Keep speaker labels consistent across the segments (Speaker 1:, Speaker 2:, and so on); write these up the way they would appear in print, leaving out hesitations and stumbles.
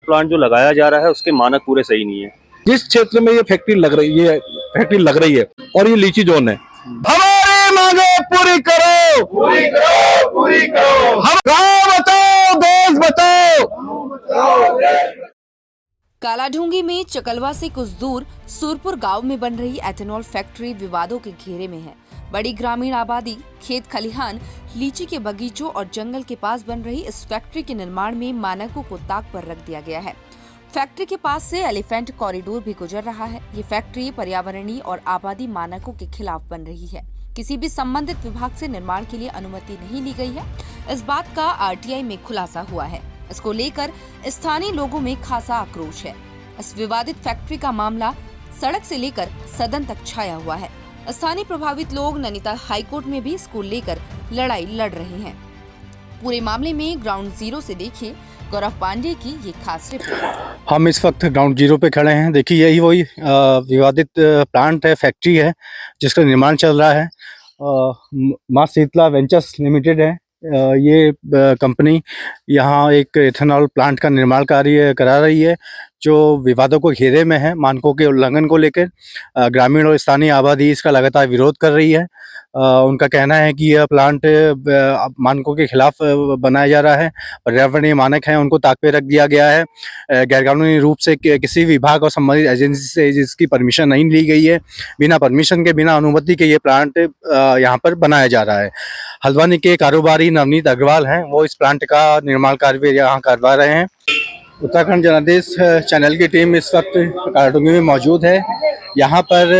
Speaker 1: Plant जो लगाया जा रहा है उसके मानक पूरे सही नहीं है।
Speaker 2: जिस क्षेत्र में ये फैक्ट्री लग रही है और ये लीची जोन है, हमारी मांगे पूरी करो, पूरी करो, पूरी करो। हम गाँव बचाओ, देश बचाओ।
Speaker 3: कालाढूंगी में चकलवा से कुछ दूर सुरपुर गांव में बन रही एथेनॉल फैक्ट्री विवादों के घेरे में है। बड़ी ग्रामीण आबादी, खेत खलिहान, लीची के बगीचों और जंगल के पास बन रही इस फैक्ट्री के निर्माण में मानकों को ताक पर रख दिया गया है। फैक्ट्री के पास से एलिफेंट कॉरिडोर भी गुजर रहा है। ये फैक्ट्री पर्यावरणीय और आबादी मानकों के खिलाफ बन रही है। किसी भी संबंधित विभाग से निर्माण के लिए अनुमति नहीं ली गई है। इस बात का आरटीआई में खुलासा हुआ है। इसको लेकर स्थानीय लोगों में खासा आक्रोश है। इस विवादित फैक्ट्री का मामला सड़क से लेकर सदन तक छाया हुआ है। स्थानीय प्रभावित लोग नैनीताल हाईकोर्ट में भी इसको लेकर लड़ाई लड़ रहे हैं। पूरे मामले में ग्राउंड जीरो से देखिए गौरव पांडे की ये खास रिपोर्ट।
Speaker 4: हम इस वक्त ग्राउंड जीरो पे खड़े हैं। देखिए यही वही विवादित प्लांट है, फैक्ट्री है जिसका निर्माण चल रहा है। माँ शीतला वेंचर्स लिमिटेड है ये कंपनी। यहाँ एक एथेनॉल प्लांट का निर्माण कार्य करा रही है जो विवादों को घेरे में है। मानकों के उल्लंघन को लेकर ग्रामीण और स्थानीय आबादी इसका लगातार विरोध कर रही है। उनका कहना है कि यह प्लांट मानकों के खिलाफ बनाया जा रहा है। पर्यावरणीय मानक हैं उनको ताक पे रख दिया गया है। गैरकानूनी रूप से किसी विभाग और संबंधित एजेंसी से इसकी परमिशन नहीं ली गई है। बिना परमिशन के, बिना अनुमति के ये प्लांट यहाँ पर बनाया जा रहा है। हल्द्वानी के कारोबारी नवनीत अग्रवाल हैं, वो इस प्लांट का निर्माण कार्य यहाँ करवा रहे हैं। उत्तराखंड जनादेश चैनल की टीम इस वक्त कालाढूंगी में मौजूद है। यहाँ पर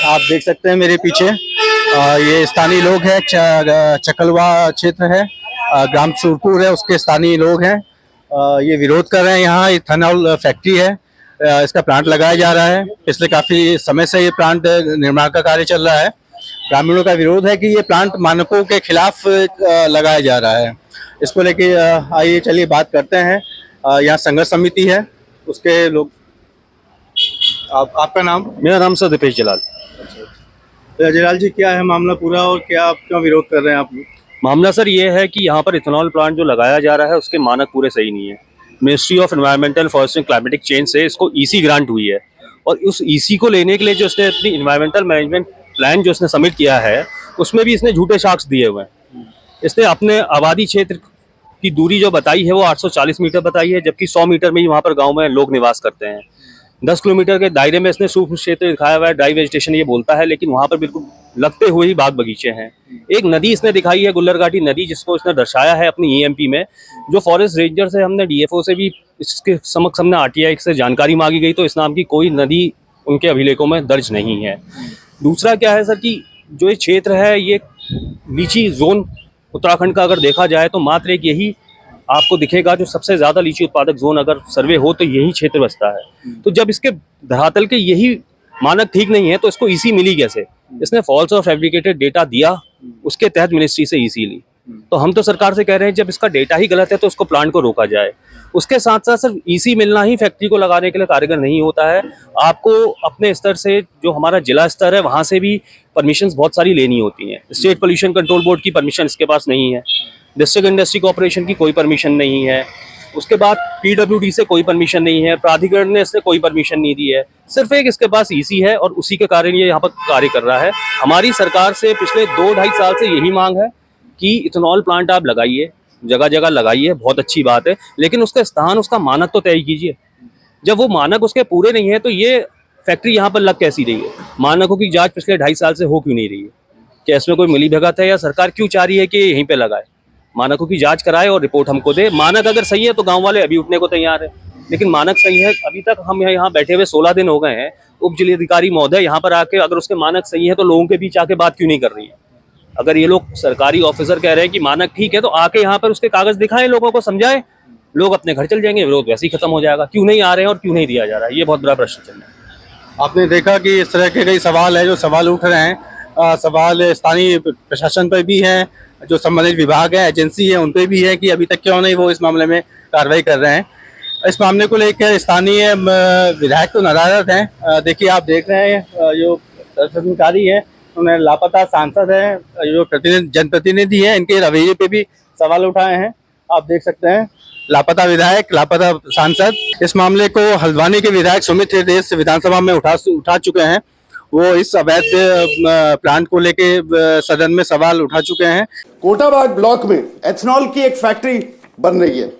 Speaker 4: आप देख सकते हैं मेरे पीछे ये स्थानीय लोग हैं। चकलवा क्षेत्र है, ग्राम सुरपुर है, उसके स्थानीय लोग हैं। ये विरोध कर रहे हैं। यहाँ इथेनॉल फैक्ट्री है, इसका प्लांट लगाया जा रहा है। पिछले काफ़ी समय से ये प्लांट निर्माण का कार्य चल रहा है। ग्रामीणों का विरोध है कि ये प्लांट मानकों के खिलाफ लगाया जा रहा है। इसको लेके आइए चलिए बात करते हैं। यहाँ संघर्ष समिति है, उसके लोग। आपका नाम?
Speaker 1: मेरा नाम सर दीपेश जलाल।
Speaker 4: जलाल जी, क्या है मामला पूरा और क्या आप क्यों विरोध कर रहे हैं आप?
Speaker 1: मामला सर ये है कि यहाँ पर इथेनॉल प्लांट जो लगाया जा रहा है उसके मानक पूरे सही नहीं है। Ministry of environmental, forest and climatic change से इसको ईसी ग्रांट हुई है और उस ईसी को लेने के लिए जो उसने अपनी एनवायरमेंटल मैनेजमेंट प्लान जो उसने सबमिट किया है उसमें भी इसने झूठे साक्ष्य दिए हुए हैं। इसने अपने आबादी क्षेत्र की दूरी जो बताई है वो 840 मीटर बताई है, जबकि 100 मीटर में ही वहाँ पर गाँव में लोग निवास करते हैं। 10 किलोमीटर के दायरे में इसने सूक्ष्म क्षेत्र दिखाया हुआ है, ड्राई वेजिटेशन ये बोलता है, लेकिन वहाँ पर बिल्कुल लगते हुए ही बाग बगीचे हैं। एक नदी इसने दिखाई है, गुल्लरघाटी नदी, जिसको इसने दर्शाया है अपनी ईएमपी में। जो फॉरेस्ट रेंजर से हमने डीएफओ से भी इसके समक्ष हमने आरटीआई से जानकारी मांगी गई तो इस नाम की कोई नदी उनके अभिलेखों में दर्ज नहीं है। दूसरा क्या है सर कि जो ये क्षेत्र है ये लीची जोन उत्तराखंड का अगर देखा जाए तो मात्र एक यही आपको दिखेगा जो सबसे ज्यादा लीची उत्पादक जोन अगर सर्वे हो तो यही क्षेत्र बसता है। तो जब इसके धरातल के यही मानक ठीक नहीं है तो इसको ईसी मिली कैसे? इसने फॉल्स और फैब्रिकेटेड डेटा दिया, उसके तहत मिनिस्ट्री से ईसी ली। तो हम तो सरकार से कह रहे हैं जब इसका डेटा ही गलत है तो उसको प्लांट को रोका जाए। उसके साथ साथ सिर्फ ईसी मिलना ही फैक्ट्री को लगाने के लिए कारगर नहीं होता है। आपको अपने स्तर से जो हमारा जिला स्तर है वहाँ से भी परमिशंस बहुत सारी लेनी होती हैं। स्टेट पोल्यूशन कंट्रोल बोर्ड की परमिशन इसके पास नहीं है, डिस्ट्रिक्ट इंडस्ट्री कॉर्पोरेशन की कोई परमिशन नहीं है, उसके बाद पीडब्ल्यूडी से कोई परमिशन नहीं है, प्राधिकरण ने इससे कोई परमिशन नहीं दी है। सिर्फ एक इसके पास ईसी है और उसी के कारण ये यहाँ पर कार्य कर रहा है। हमारी सरकार से पिछले 2-2.5 साल से यही मांग है कि इथेनॉल प्लांट आप लगाइए, जगह जगह लगाइए, बहुत अच्छी बात है, लेकिन उसका स्थान, उसका मानक तो तय कीजिए। जब वो मानक उसके पूरे नहीं है तो ये फैक्ट्री यहाँ पर लग कैसी रही है? मानकों की जाँच पिछले 2.5 साल से हो क्यों नहीं रही है? क्या इसमें कोई मिली भगत है या सरकार क्यों चाह रही है कि यहीं पे लगाए? मानकों की जांच कराए और रिपोर्ट हमको दे। मानक अगर सही है तो गांव वाले अभी उठने को तैयार है, लेकिन मानक सही है। अभी तक हम यहाँ बैठे हुए 16 दिन हो गए हैं। उप जिलाधिकारी महोदय यहाँ पर आके अगर उसके मानक सही है तो लोगों के बीच आके बात क्यों नहीं कर रही है? अगर ये लोग सरकारी ऑफिसर कह रहे हैं कि मानक ठीक है तो आके यहाँ पर उसके कागज दिखाएं, लोगों को समझाएं, लोग अपने घर चल जाएंगे, विरोध वैसे ही खत्म हो जाएगा। क्यों नहीं आ रहे हैं और क्यों नहीं दिया जा रहा है, ये बहुत बड़ा प्रश्न चल रहा है।
Speaker 4: आपने देखा कि इस तरह के कई सवाल है जो सवाल उठ रहे हैं। सवाल स्थानीय प्रशासन पर भी है, जो संबंधित विभाग है, एजेंसी है, उन पर भी है कि अभी तक क्यों नहीं वो इस मामले में कार्रवाई कर रहे हैं। इस मामले को लेकर स्थानीय विधायक तो नाराज हैं। देखिए आप देख रहे हैं जो अधिकारी है उन्हें लापता सांसद है, जो जनप्रतिनिधि है, इनके रवैये पे भी सवाल उठाए हैं। आप देख सकते हैं लापता विधायक, लापता सांसद। इस मामले को हल्द्वानी के विधायक सुमित हृदयेश विधानसभा में उठा चुके हैं। वो इस अवैध प्लांट को लेके सदन में सवाल उठा चुके हैं।
Speaker 5: कोटाबाग ब्लॉक में एथेनॉल की एक फैक्ट्री बन रही है।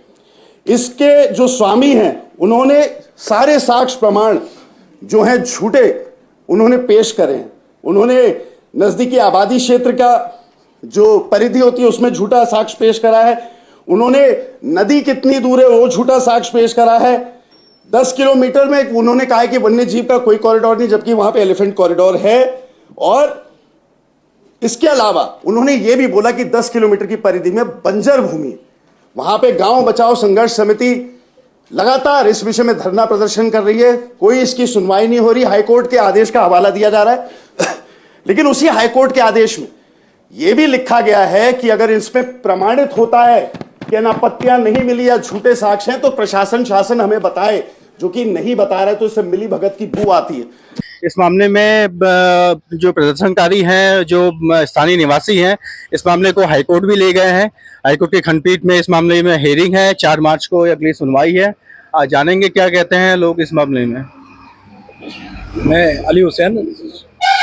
Speaker 5: इसके जो स्वामी हैं उन्होंने सारे साक्ष्य प्रमाण जो हैं झूठे उन्होंने पेश करे हैं। उन्होंने नजदीकी आबादी क्षेत्र का जो परिधि होती है उसमें झूठा साक्ष्य पेश करा है। उन्होंने नदी कितनी दूर है वो झूठा साक्ष्य पेश करा है। 10 किलोमीटर में उन्होंने कहा है कि वन्य जीव का कोई कॉरिडोर नहीं, जबकि वहां पे एलिफेंट कॉरिडोर है। और इसके अलावा उन्होंने ये भी बोला कि 10 किलोमीटर की परिधि में बंजर भूमि, वहां पे गांव बचाओ संघर्ष समिति लगातार इस विषय में धरना प्रदर्शन कर रही है। कोई इसकी सुनवाई नहीं हो रही। हाईकोर्ट के आदेश का हवाला दिया जा रहा है लेकिन उसी हाईकोर्ट के आदेश में यह भी लिखा गया है कि अगर इसमें प्रमाणित होता है कि अनापत्तियां नहीं मिली या झूठे साक्ष्य हैं तो प्रशासन शासन हमें बताए, जो कि नहीं बता रहा है तो इससे मिली भगत की बू आती है।
Speaker 4: इस मामले में जो प्रदर्शनकारी हैं, जो स्थानीय निवासी हैं, इस मामले को हाईकोर्ट भी ले गए हैं। हाईकोर्ट की खंडपीठ में इस मामले में हेयरिंग है। 4 मार्च को अगली सुनवाई है। आज जानेंगे क्या कहते हैं लोग इस मामले में।
Speaker 2: मैं अली हुसैन,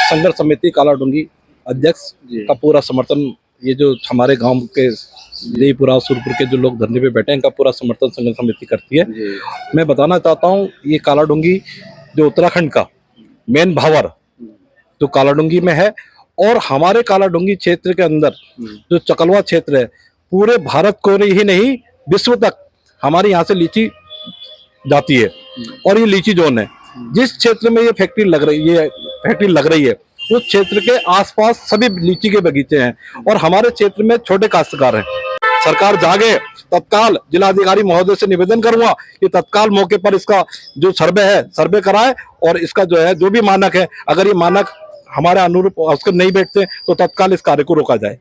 Speaker 2: संघर्ष समिति कालाडूंगी अध्यक्ष का पूरा समर्थन, ये जो हमारे गांव के देईपुरा सुरपुर के जो लोग धरने पे बैठे हैं इनका पूरा समर्थन संघर्ष समिति करती है। मैं बताना चाहता हूँ ये कालाडूंगी जो उत्तराखंड का मेन भावर जो कालाडूंगी में है, और हमारे कालाडूंगी क्षेत्र के अंदर जो चकलवा क्षेत्र है, पूरे भारत को ही नहीं विश्व तक हमारे यहाँ से लीची जाती है। और ये लीची जोन है। जिस क्षेत्र में ये फैक्ट्री लग रही है उस क्षेत्र के आसपास सभी लीची के बगीचे हैं और हमारे क्षेत्र में छोटे काश्तकार हैं। सरकार जागे, तत्काल जिलाधिकारी महोदय से निवेदन करूंगा कि तत्काल मौके पर इसका जो सर्वे कराए और इसका जो है जो भी मानक है, अगर ये मानक हमारे अनुरूप उसको नहीं बैठते तो तत्काल इस कार्य को रोका जाए।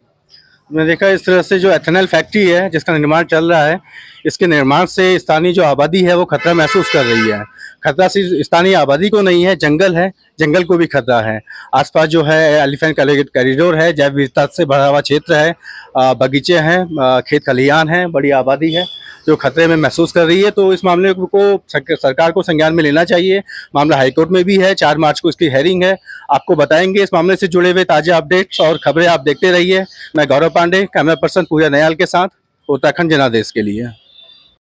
Speaker 4: मैंने देखा इस तरह से जो एथेनॉल फैक्ट्री है जिसका निर्माण चल रहा है, इसके निर्माण से स्थानीय जो आबादी है वो खतरा महसूस कर रही है। खतरा सिर्फ स्थानीय आबादी को नहीं है, जंगल है, जंगल को भी खतरा है। आसपास जो है एलिफेंट कॉरिडोर है, जैव विविधता से भरा हुआ क्षेत्र है, बगीचे हैं, खेत खलिहान हैं, बड़ी आबादी है जो खतरे में महसूस कर रही है। तो इस मामले को सरकार को संज्ञान में लेना चाहिए। मामला हाईकोर्ट में भी है। 4 मार्च को इसकी हेयरिंग है। आपको बताएंगे इस मामले से जुड़े हुए ताज़ा अपडेट्स और खबरें। आप देखते रहिए। मैं गौरव पांडे, कैमरा पर्सन पूजा नयाल के साथ, उत्तराखंड जनादेश के लिए।